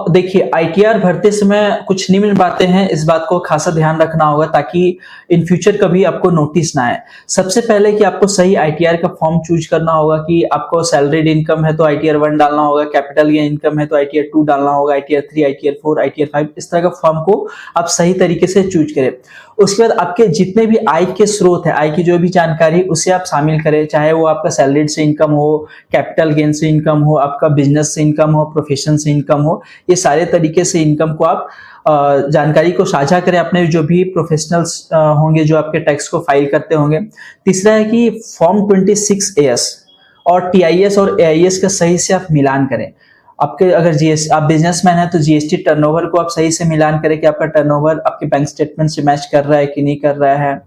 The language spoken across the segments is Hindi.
देखिए, आईटीआर भरते समय कुछ निम्न बातें हैं, इस बात को खासा ध्यान रखना होगा ताकि इन फ्यूचर कभी आपको नोटिस ना आए। सबसे पहले कि आपको सही आईटीआर का फॉर्म चूज करना होगा कि आपको सैलरीड इनकम है तो आईटीआर 1 डालना होगा, कैपिटल गेन इनकम है तो आईटीआर 2 डालना होगा, आईटीआर 3, आईटीआर 4, आईटीआर 5, इस तरह का फॉर्म को आप सही तरीके से चूज करें। उसके बाद आपके जितने भी आय के स्रोत है, आय की जो भी जानकारी उसे आप शामिल करें, चाहे वो आपका सैलरीड से इनकम हो, कैपिटल गेन से इनकम हो, आपका बिजनेस से इनकम हो, प्रोफेशन से इनकम हो, ये सारे तरीके से इनकम को आप जानकारी को साझा करें अपने जो भी प्रोफेशनल्स होंगे जो आपके टैक्स को फाइल करते होंगे। तीसरा है कि फॉर्म 26AS और टीआईएस और एआईएस का सही से आप मिलान करें। आपके अगर आप बिजनेसमैन है तो जीएसटी टर्नओवर को आप सही से मिलान करें कि आपका टर्नओवर आपके बैंक स्टेटमेंट से मैच कर रहा है कि नहीं कर रहा है।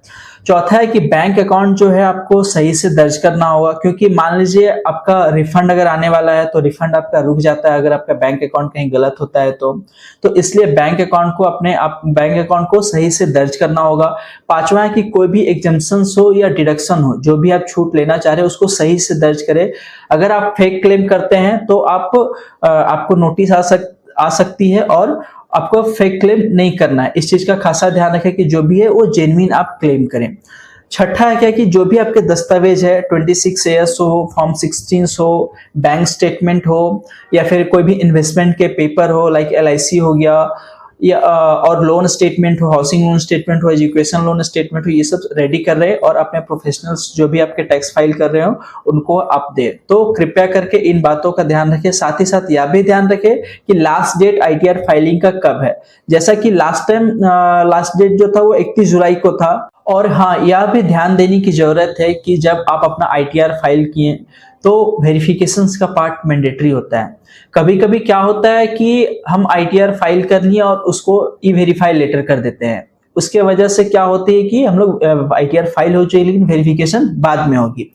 चौथा है कि बैंक अकाउंट जो है आपको सही से दर्ज करना होगा, क्योंकि मान लीजिए आपका रिफंड अगर आने वाला है तो रिफंड आपका रुक जाता है अगर आपका बैंक अकाउंट कहीं गलत होता है तो इसलिए बैंक अकाउंट को बैंक अकाउंट को सही से दर्ज करना होगा। पांचवा है कि कोई भी एग्जम्पशन हो या डिडक्शन हो, जो भी आप छूट लेना चाह रहे हैं उसको सही से दर्ज करें। अगर आप फेक क्लेम करते हैं तो आपको नोटिस आ सकती है और आपको फेक क्लेम नहीं करना है। इस चीज का खासा ध्यान रखें कि जो भी है वो जेन्युइन आप क्लेम करें। छठा है क्या कि जो भी आपके दस्तावेज है 26AS हो, फॉर्म 16 हो, बैंक स्टेटमेंट हो या फिर कोई भी इन्वेस्टमेंट के पेपर हो लाइक LIC हो गया या और लोन स्टेटमेंट हो, हाउसिंग लोन स्टेटमेंट हो, एजुकेशन लोन स्टेटमेंट हो, ये सब रेडी कर रहे हैं और अपने प्रोफेशनल्स जो भी आपके टैक्स फाइल कर रहे हो उनको आप दे। तो कृपया करके इन बातों का ध्यान रखें। साथ ही साथ यह भी ध्यान रखें कि लास्ट डेट आईटीआर फाइलिंग का कब है। जैसा कि लास्ट डेट जो था वो 31 जुलाई को था। और हाँ, यह भी ध्यान देने की जरूरत है कि जब आप अपना आईटीआर फाइल किए तो वेरिफिकेशंस का पार्ट मैंडेटरी होता है। कभी कभी क्या होता है कि हम आईटीआर फाइल कर लिए और उसको ई वेरीफाई लेटर कर देते हैं, उसके वजह से क्या होती है कि हम लोग आईटीआर फाइल हो चाहिए लेकिन वेरिफिकेशन बाद में होगी।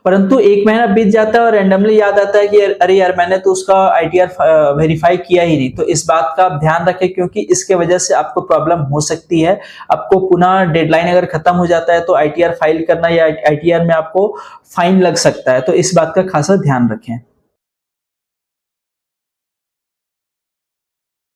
परंतु 1 महीना बीत जाता है और रैंडमली याद आता है कि अरे यार मैंने तो उसका आईटीआर वेरीफाई किया ही नहीं। तो इस बात का आप ध्यान रखें, क्योंकि इसके वजह से आपको प्रॉब्लम हो सकती है। आपको पुनः डेडलाइन अगर खत्म हो जाता है तो आईटीआर फाइल करना या आईटीआर में आपको फाइन लग सकता है। तो इस बात का खासा ध्यान रखें।